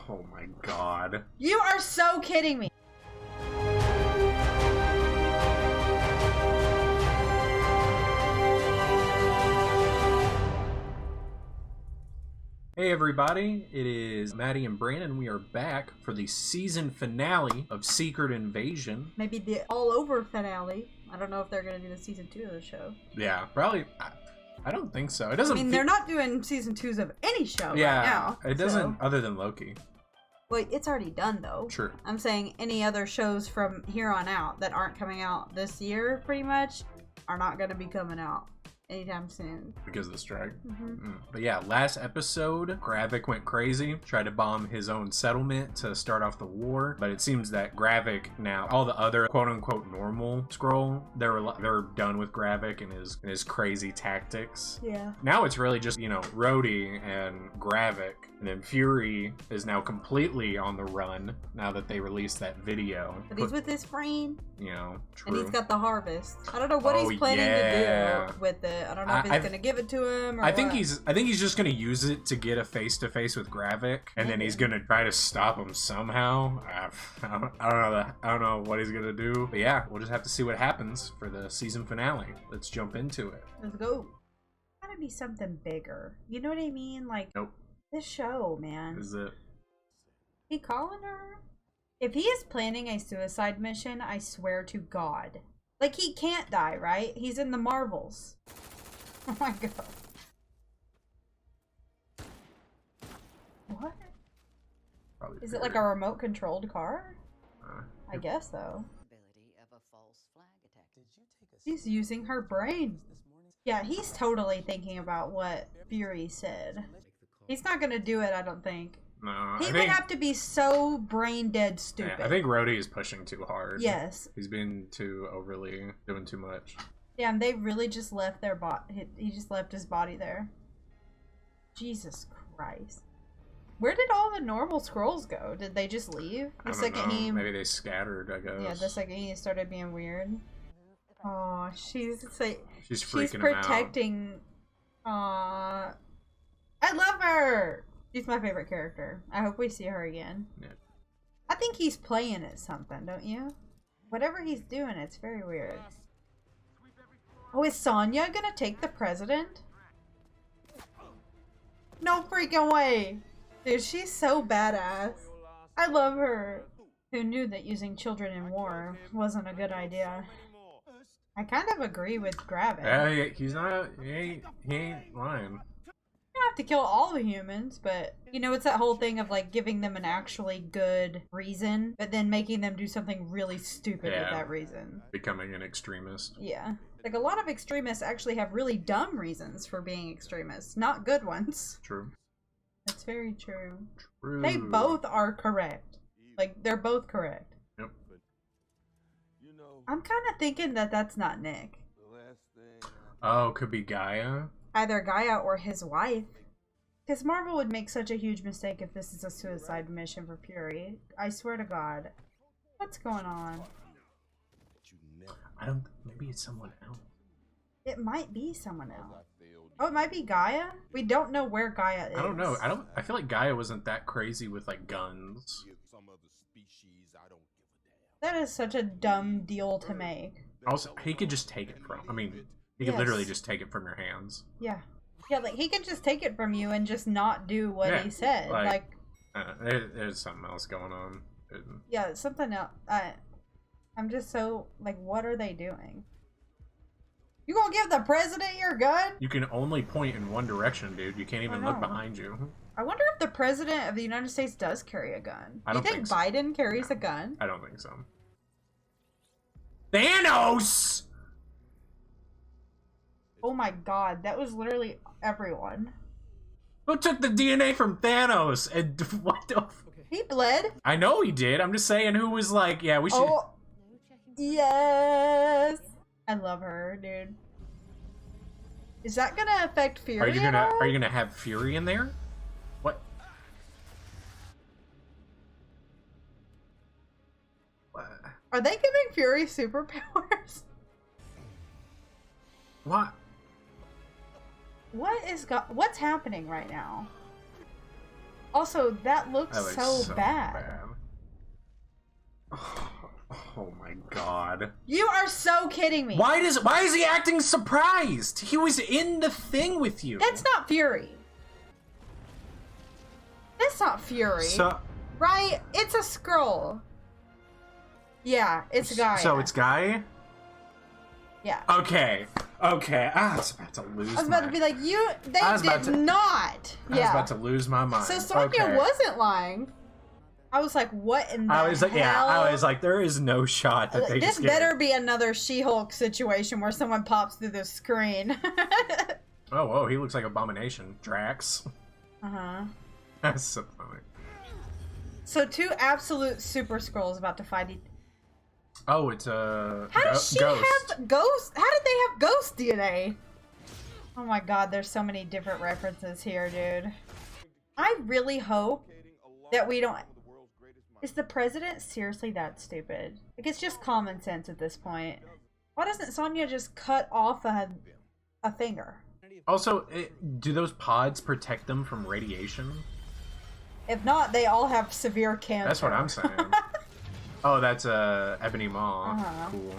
Oh my god. You are so kidding me. Hey everybody, it is Maddie and Brandon. We are back for the season finale of Secret Invasion. Maybe the all-over finale. I don't know if they're going to do the season 2 of the show. Yeah, probably. I don't think so. It doesn't. I mean, they're not doing season 2s of any show right now. It doesn't, other than Loki. Wait, it's already done though. True. I'm saying any other shows from here on out that aren't coming out this year, pretty much, are not going to be coming out anytime soon. Because of the strike. But yeah, last episode, Gravik went crazy, tried to bomb his own settlement to start off the war. But it seems that Gravik now, all the other quote-unquote normal Skrull, they're done with Gravik and his crazy tactics. Yeah. Now it's really just, Rhodey and Gravik. And then Fury is now completely on the run now that they released that video. But he's with his friend. True. And he's got the harvest. I don't know what he's planning to do with it. I don't know if he's going to give it to him or I think he's just going to use it to get a face-to-face with Gravik. And then he's going to try to stop him somehow. I don't know what he's going to do. But yeah, we'll just have to see what happens for the season finale. Let's jump into it. Let's go. Gotta be something bigger. You know what I mean? Like, nope. This show, man. Is it? He calling her? If he is planning a suicide mission, I swear to God. Like, he can't die, right? He's in the Marvels. Oh my God. What? Probably is it like a remote controlled car? I guess so. She's using her brain. Yeah, he's totally thinking about what Fury said. He's not gonna do it, I don't think. No, he would have to be so brain dead stupid. Yeah, I think Rhodey is pushing too hard. Yes. He's been too overly doing too much. Yeah, and they really just left their he just left his body there. Jesus Christ. Where did all the normal Skrulls go? Did they just leave? I don't know. Maybe they scattered, I guess. Yeah, the second he started being weird. Oh, she's protecting him out. I love her! She's my favorite character. I hope we see her again. Yeah. I think he's playing at something, don't you? Whatever he's doing, it's very weird. Oh, is Sonya gonna take the president? No freaking way! Dude, she's so badass. I love her. Who knew that using children in war wasn't a good idea? I kind of agree with Gravik. Yeah, he ain't lying. You don't have to kill all the humans, but it's that whole thing of like giving them an actually good reason, but then making them do something really stupid with that reason. Becoming an extremist. Yeah. Like a lot of extremists actually have really dumb reasons for being extremists, not good ones. True. That's very true. True. They both are correct. Like, they're both correct. Yep. I'm kind of thinking that that's not Nick. Oh, could be Gaia? Either Gaia or his wife. Because Marvel would make such a huge mistake if this is a suicide mission for Fury. I swear to God. What's going on? Maybe it's someone else. It might be someone else. Oh, it might be Gaia? We don't know where Gaia is. I don't know. I feel like Gaia wasn't that crazy with like guns. That is such a dumb deal to make. Also, he could just take it from. I mean, he could literally just take it from your hands. Yeah. Yeah, like he could just take it from you and just not do what he said. Like there's something else going on. Yeah, something else. I'm just so like, what are they doing? You gonna give the president your gun? You can only point in one direction, dude. You can't even look behind you. I wonder if the president of the United States does carry a gun. I don't think think so. Biden carries a gun? I don't think so. Thanos! Oh my God, that was literally everyone. Who took the DNA from Thanos? And what the? He bled. I know he did. I'm just saying who was like, yeah, we should. Oh, yes. I love her, dude. Is that gonna affect Fury? Are you gonna have Fury in there? What? Are they giving Fury superpowers? What? What's happening right now? Also, that looks That looks so bad. Oh my god. You are so kidding me. Why is he acting surprised? He was in the thing with you. That's not Fury. That's not Fury. So, right? It's a scroll. Yeah, it's Gaia. So it's Guy? Yeah. Okay. I was about to lose I was about to be like, they did not. I was about to lose my mind. So Sonya wasn't lying. I was like, what in the hell? I was like, there is no shot that they This just better be another She-Hulk situation where someone pops through the screen. Oh, whoa, he looks like Abomination. Drax. Uh-huh. That's so funny. So 2 absolute super scrolls about to fight Oh, it's a How does she have ghost? How did they have ghost DNA? Oh my god, there's so many different references here, dude. I really hope that we don't... Is the president seriously that stupid? Like, it's just common sense at this point. Why doesn't Sonya just cut off a finger? Also, do those pods protect them from radiation? If not, they all have severe cancer. That's what I'm saying. Oh, that's Ebony Maw. Cool.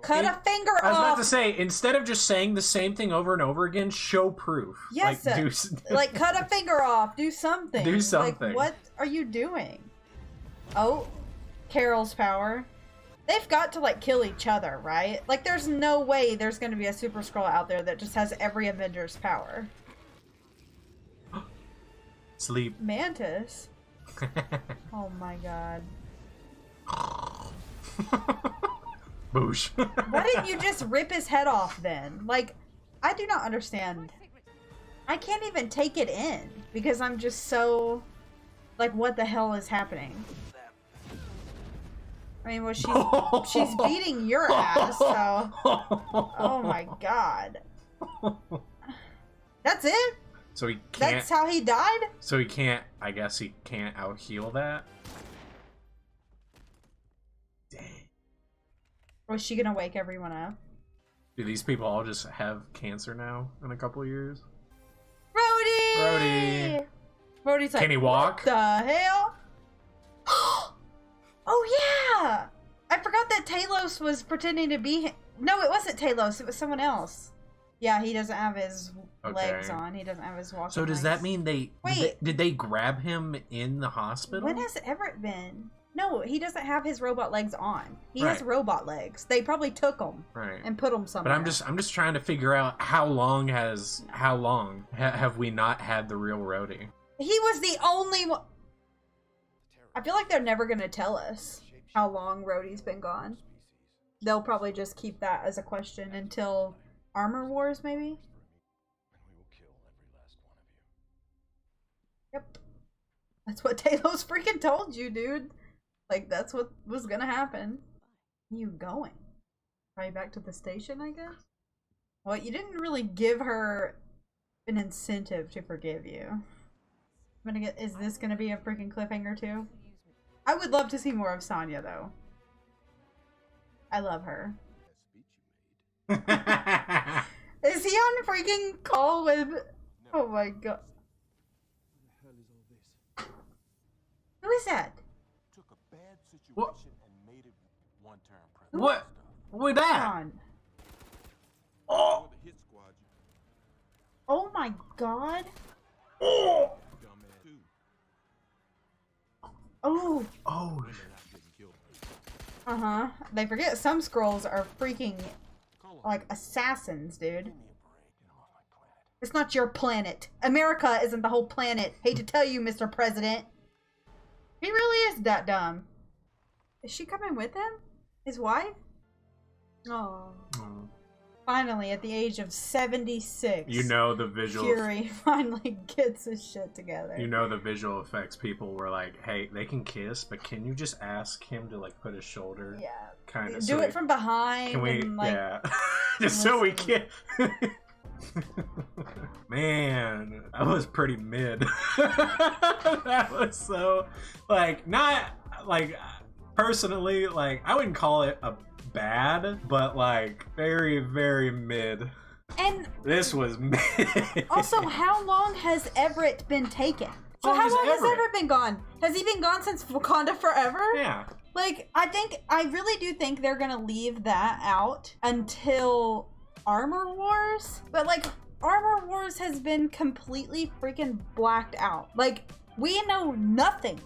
Cut a finger off! I was about to say, instead of just saying the same thing over and over again, show proof. Yes, like cut a finger off. Do something. Do something. Like, what are you doing? Oh, Carol's power. They've got to, like, kill each other, right? Like, there's no way there's going to be a Super Skrull out there that just has every Avenger's power. Sleep. Mantis? Oh my god. Boosh. Why didn't you just rip his head off then? Like, I do not understand. I can't even take it in because I'm just so... Like, what the hell is happening? I mean, well, she's beating your ass, so... Oh my god. That's it? So he can't... That's how he died? So he can't... I guess he can't out-heal that? Dang. Was she gonna wake everyone up? Do these people all just have cancer now in a couple of years? Rhodey! Rhodey's like, can he walk? What the hell? Oh yeah! I forgot that Talos was pretending to be him. No, it wasn't Talos. It was someone else. Yeah, he doesn't have his legs on. He doesn't have his walking So does legs. that mean did they grab him in the hospital? When has Everett been? No, he doesn't have his robot legs on. He has robot legs. They probably took them and put them somewhere. But I'm just trying to figure out how long have we not had the real Rhodey? He was the only one. I feel like they're never gonna tell us how long Rhodey's been gone. They'll probably just keep that as a question until Armor Wars, maybe? Yep. That's what Talos freaking told you, dude. Like, that's what was gonna happen. Where are you going? Probably back to the station, I guess? Well, you didn't really give her an incentive to forgive you. Is this gonna be a freaking cliffhanger too? I would love to see more of Sonya, though. I love her. Is he on freaking call with... Oh my god. Who is that? What? What? What that? Oh! Oh my god. Oh! Oh. Oh. Uh-huh. They forget some scrolls are freaking, like, assassins, dude. It's not your planet. America isn't the whole planet. Hate to tell you, Mr. President. He really is that dumb. Is she coming with him? His wife? Oh. Finally, at the age of 76. You know the visual... Fury finally gets his shit together. You know the visual effects people were like, hey, they can kiss, but can you just ask him to, like, put his shoulder? Yeah. Kind of. Do it from behind. Can we... And, like, yeah. Just so we can... Man, that was pretty mid. That was so... Like, not... Like, personally, like, I wouldn't call it a bad, but like very, very mid. And this was mid. Also, how long has Everett been taken? So how long has Everett Everett been gone? Has he been gone since Wakanda Forever? Yeah. Like, I really do think they're gonna leave that out until Armor Wars. But, like, Armor Wars has been completely freaking blacked out. Like, we know nothing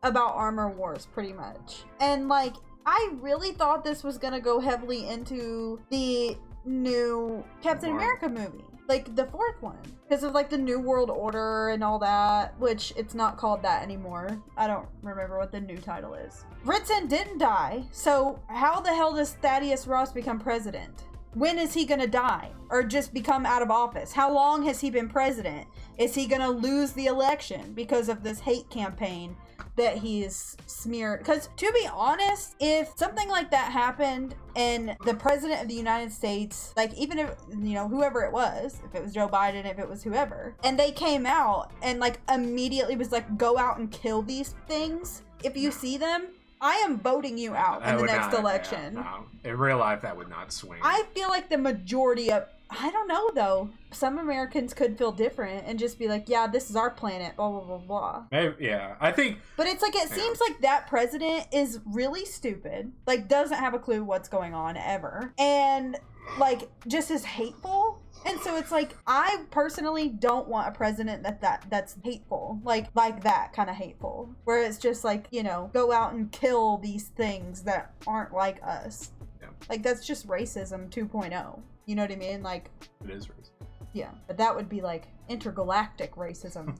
about Armor Wars, pretty much. And, like, I really thought this was gonna go heavily into the new Captain America movie. Like, the fourth one. Because of, like, the New World Order and all that, which it's not called that anymore. I don't remember what the new title is. Ritson didn't die, so how the hell does Thaddeus Ross become president? When is he gonna die? Or just become out of office? How long has he been president? Is he gonna lose the election because of this hate campaign that he's smeared? Because to be honest, if something like that happened and the president of the United States, like, even if, you know, whoever it was, if it was Joe Biden, if it was whoever, and they came out and, like, immediately was like, go out and kill these things, if you see them, I am voting you out in the next election. Yeah, no. In real life, that would not swing. I feel like the majority of, I don't know though, some Americans could feel different and just be like, yeah, this is our planet, blah, blah, blah, blah. Maybe, yeah, I think... But it's like, it seems like that president is really stupid, like, doesn't have a clue what's going on ever, and, like, just is hateful. And so it's like, I personally don't want a president that's hateful, like that kind of hateful, where it's just like, you know, go out and kill these things that aren't like us. Yeah. Like, that's just racism 2.0. You know what I mean? Like, it is racist. Yeah, but that would be like intergalactic racism.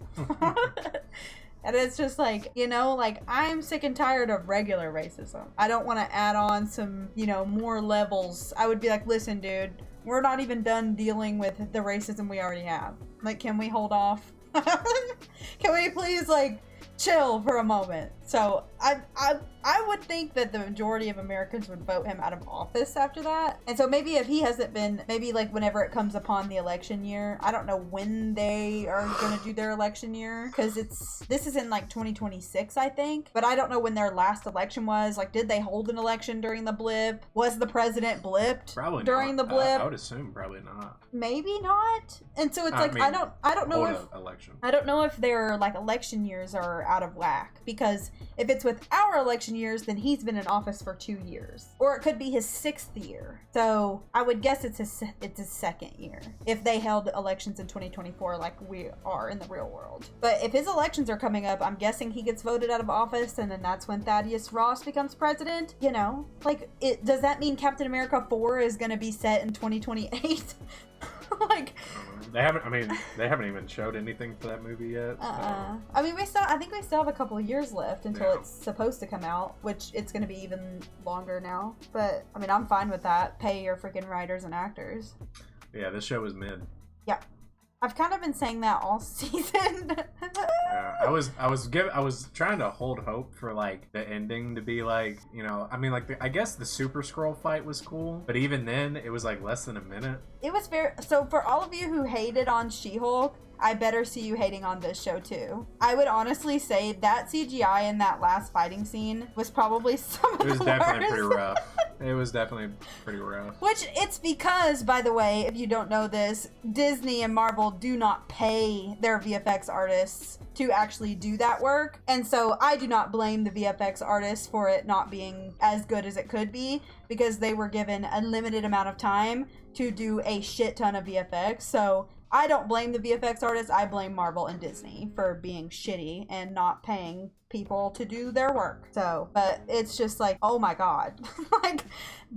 And it's just like, you know, like, I'm sick and tired of regular racism. I don't want to add on some, you know, more levels. I would be like, listen, dude, we're not even done dealing with the racism we already have. Like, can we hold off? Can we please, like, chill for a moment? So I would think that the majority of Americans would vote him out of office after that. And so maybe if he hasn't been, maybe like whenever it comes upon the election year, I don't know when they are going to do their election year, because this is in like 2026, I think. But I don't know when their last election was. Like, did they hold an election during the blip? Was the president blipped probably during not. the blip? I would assume probably not. Maybe not. And so it's like, I don't know if election. I don't know if their like election years are out of whack, because if it's with our election years, then he's been in office for 2 years, or it could be his 6th year. So I would guess it's his 2nd year if they held elections in 2024 like we are in the real world. But if his elections are coming up, I'm guessing he gets voted out of office, and then that's when Thaddeus Ross becomes president. You know, like, does that mean Captain America 4 is going to be set in 2028? Like, they haven't even showed anything for that movie yet. So. I mean, I think we still have a couple of years left until it's supposed to come out, which it's going to be even longer now. But I mean, I'm fine with that. Pay your freaking writers and actors. Yeah, this show was mid. Yeah, I've kind of been saying that all season. Yeah, I was trying to hold hope for like the ending to be like, you know, I mean, like I guess the Super Skrull fight was cool, but even then it was like less than a minute. It was so for all of you who hated on She-Hulk, I better see you hating on this show too. I would honestly say that CGI in that last fighting scene was probably some of the worst. It was definitely pretty rough. It was definitely pretty rough. Which, it's because, by the way, if you don't know this, Disney and Marvel do not pay their VFX artists to actually do that work. And so I do not blame the VFX artists for it not being as good as it could be, because they were given a limited amount of time to do a shit ton of VFX. So I don't blame the VFX artists. I blame Marvel and Disney for being shitty and not paying people to do their work. So, but it's just like, oh my god. Like,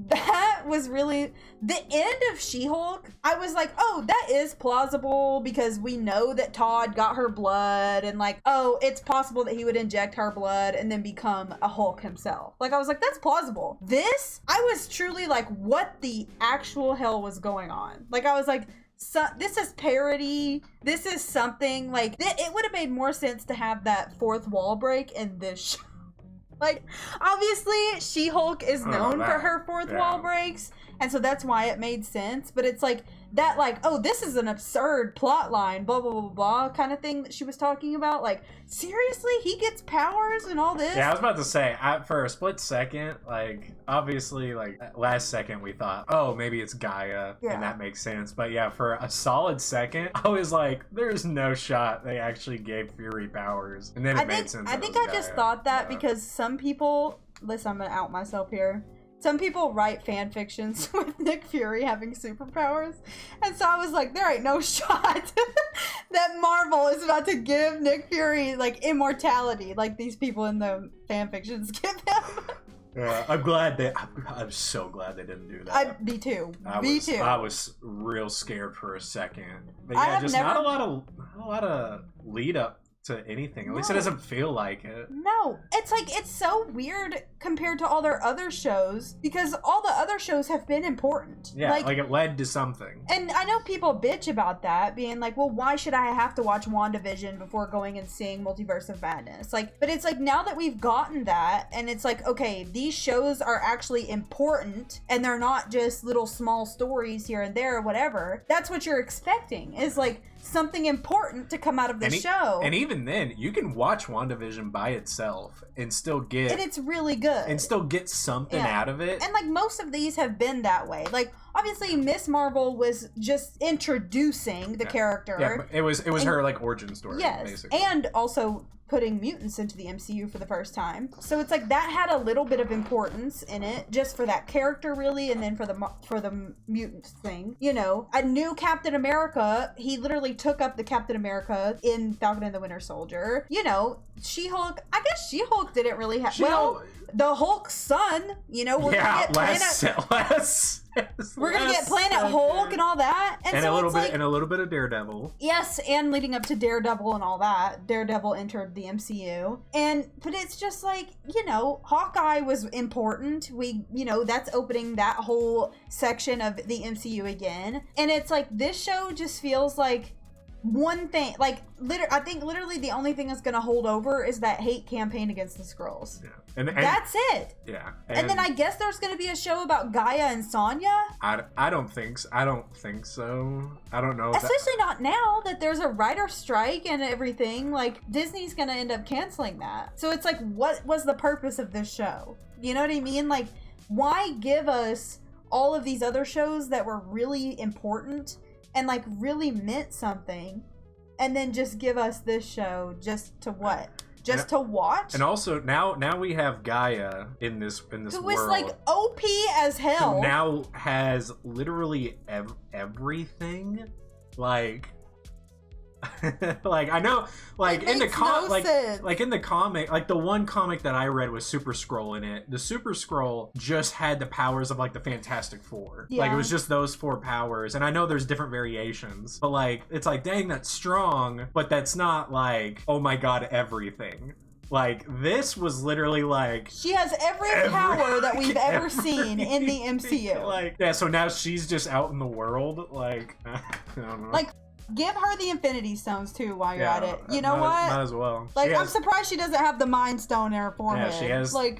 that was really the end of She-Hulk. I was like, oh, that is plausible, because we know that Todd got her blood, and like, oh, it's possible that he would inject her blood and then become a Hulk himself. Like, I was like, that's plausible. This, I was truly like, what the actual hell was going on? Like, I was like, so, this is parody. This is something like it would have made more sense to have that fourth wall break in this show. Like, obviously, She-Hulk is known for her fourth wall breaks, And so that's why it made sense. But it's like that, like, oh, this is an absurd plot line, blah, blah, blah, blah, kind of thing that she was talking about. Like, seriously? He gets powers and all this? Yeah, I was about to say, for a split second, like, obviously, like, last second we thought, oh, maybe it's Gaia, and that makes sense. But yeah, for a solid second, I was like, there's no shot they actually gave Fury powers. And then it made sense. I think I just thought that because some people, listen, I'm going to out myself here. Some people write fan fictions with Nick Fury having superpowers. And so I was like, there ain't no shot that Marvel is about to give Nick Fury, like, immortality like these people in the fan fictions give him. Yeah, I'm so glad they didn't do that. Me too. I was real scared for a second. But yeah, just not a lot of lead up to anything. At least it doesn't feel like it. No. It's like, it's so weird compared to all their other shows because all the other shows have been important. Yeah, like it led to something. And I know people bitch about that, being like, well, why should I have to watch WandaVision before going and seeing Multiverse of Madness? Like, but it's like, now that we've gotten that, and it's like, okay, these shows are actually important, and they're not just little small stories here and there or whatever. That's what you're expecting, is like something important to come out of the show. And even then, you can watch WandaVision by itself and still get... And it's really good. And still get something out of it. And like most of these have been that way. Like, obviously, Miss Marvel was just introducing the character. Yeah, but it was her like origin story. Yes, basically. And also putting mutants into the MCU for the first time. So it's like that had a little bit of importance in it, just for that character, really, and then for the mutant thing. You know, a new Captain America. He literally took up the Captain America in Falcon and the Winter Soldier. You know, She-Hulk. I guess She-Hulk didn't really have. Well, the Hulk's son. You know, we're gonna get Planet Hulk and all that, and so a little bit of Daredevil. Yes, and leading up to Daredevil and all that, Daredevil entered the MCU, but it's just like, you know, Hawkeye was important. That's opening that whole section of the MCU again, and it's like this show just feels like one thing, like I think literally the only thing that's gonna hold over is that hate campaign against the Skrulls. Yeah, and that's it. Yeah, and then I guess there's gonna be a show about Gaia and Sonya. I don't think so. I don't know. Especially not now that there's a writer strike and everything. Like, Disney's gonna end up canceling that. So it's like, what was the purpose of this show? You know what I mean? Like, why give us all of these other shows that were really important and like really meant something, and then just give us this show just to what? Just to watch? And also now we have Gaia in this world. Who is like OP as hell. Who now has literally everything. Like like, I know, like, in the comic, like the one comic that I read was Super Skrull in it. The Super Skrull just had the powers of like the Fantastic Four. Yeah. Like, it was just those 4 powers. And I know there's different variations, but like, it's like, dang, that's strong, but that's not like, oh my god, everything. Like, this was literally like, she has every power that we've ever seen in the MCU. Like, yeah, so now she's just out in the world. Like, I don't know. Like, give her the Infinity Stones too while you're at it. You know what? Might as well. Like, I'm surprised she doesn't have the Mind Stone in her forehead. Yeah,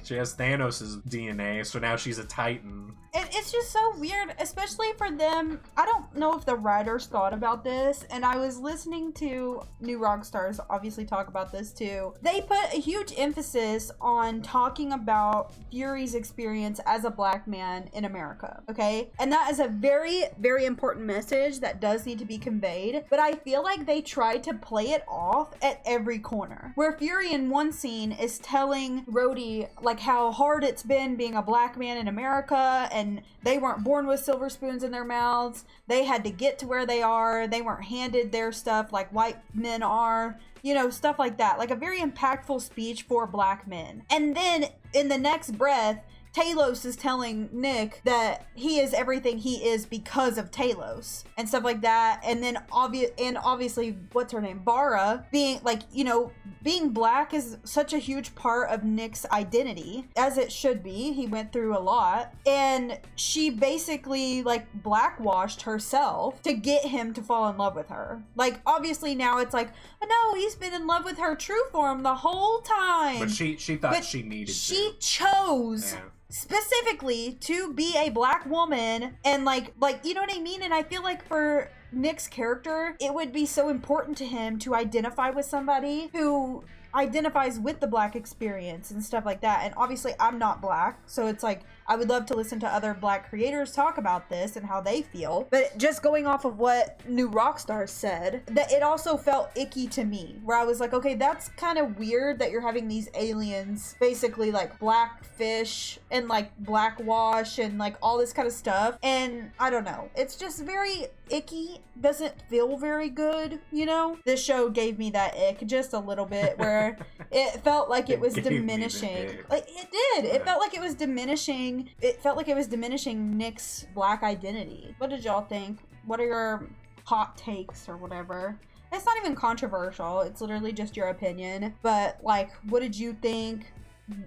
she has Thanos' DNA, so now she's a Titan. It's just so weird, especially for them. I don't know if the writers thought about this, and I was listening to New Rockstars obviously talk about this too. They put a huge emphasis on talking about Fury's experience as a black man in America, okay? And that is a very, very important message that does need to be conveyed, but I feel like they tried to play it off at every corner. Where Fury in one scene is telling Rhodey like how hard it's been being a black man in America, and they weren't born with silver spoons in their mouths. They had to get to where they are. They weren't handed their stuff like white men are. You know, stuff like that. Like a very impactful speech for black men. And then in the next breath, Talos is telling Nick that he is everything he is because of Talos and stuff like that. And then obviously, what's her name? Bara being like, you know, being black is such a huge part of Nick's identity, as it should be. He went through a lot, and she basically like blackwashed herself to get him to fall in love with her. Like, obviously now it's like, oh no, he's been in love with her true form the whole time. But she thought she needed to. She chose specifically to be a black woman and like you know what I mean? And I feel like for Nick's character, it would be so important to him to identify with somebody who identifies with the black experience and stuff like that. And obviously I'm not black, so it's like I would love to listen to other black creators talk about this and how they feel. But just going off of what New Rockstar said, that it also felt icky to me, where I was like, okay, that's kind of weird that you're having these aliens basically like black fish and like black wash and like all this kind of stuff. And I don't know, it's just very icky, doesn't feel very good, you know? This show gave me that ick just a little bit, where it felt like it was diminishing. Like it did. It felt like it was diminishing. It felt like it was diminishing Nick's black identity. What did y'all think? What are your hot takes or whatever? It's not even controversial. It's literally just your opinion. But like, what did you think?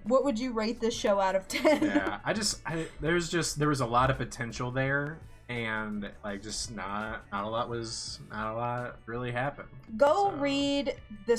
What would you rate this show out of 10? Yeah, there was a lot of potential there, and like just not a lot really happened. Go read the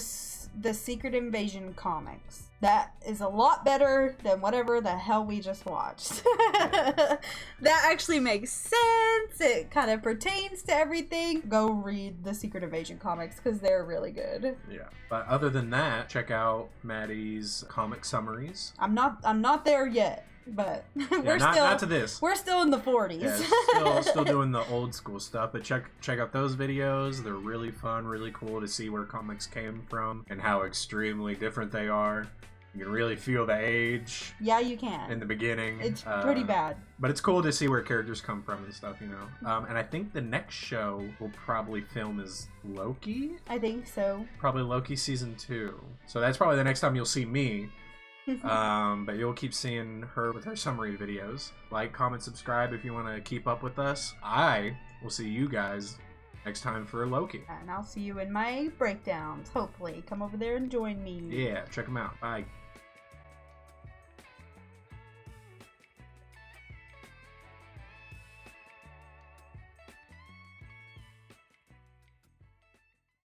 Secret Invasion comics. That is a lot better than whatever the hell we just watched. That actually makes sense. It kind of pertains to everything. Go read the Secret Invasion comics because they're really good. Yeah. But other than that, check out Maddie's comic summaries. I'm not there yet, but not to this. We're still in the 40s. Yeah, still doing the old school stuff, but check out those videos. They're really fun, really cool to see where comics came from and how extremely different they are. You can really feel the age. Yeah, you can. In the beginning. It's pretty bad. But it's cool to see where characters come from and stuff, you know. And I think the next show we'll probably film is Loki. I think so. Probably Loki season 2. So that's probably the next time you'll see me. But you'll keep seeing her with her summary videos. Like, comment, subscribe if you want to keep up with us. I will see you guys next time for Loki. And I'll see you in my breakdowns, hopefully. Come over there and join me. Yeah, check them out. Bye.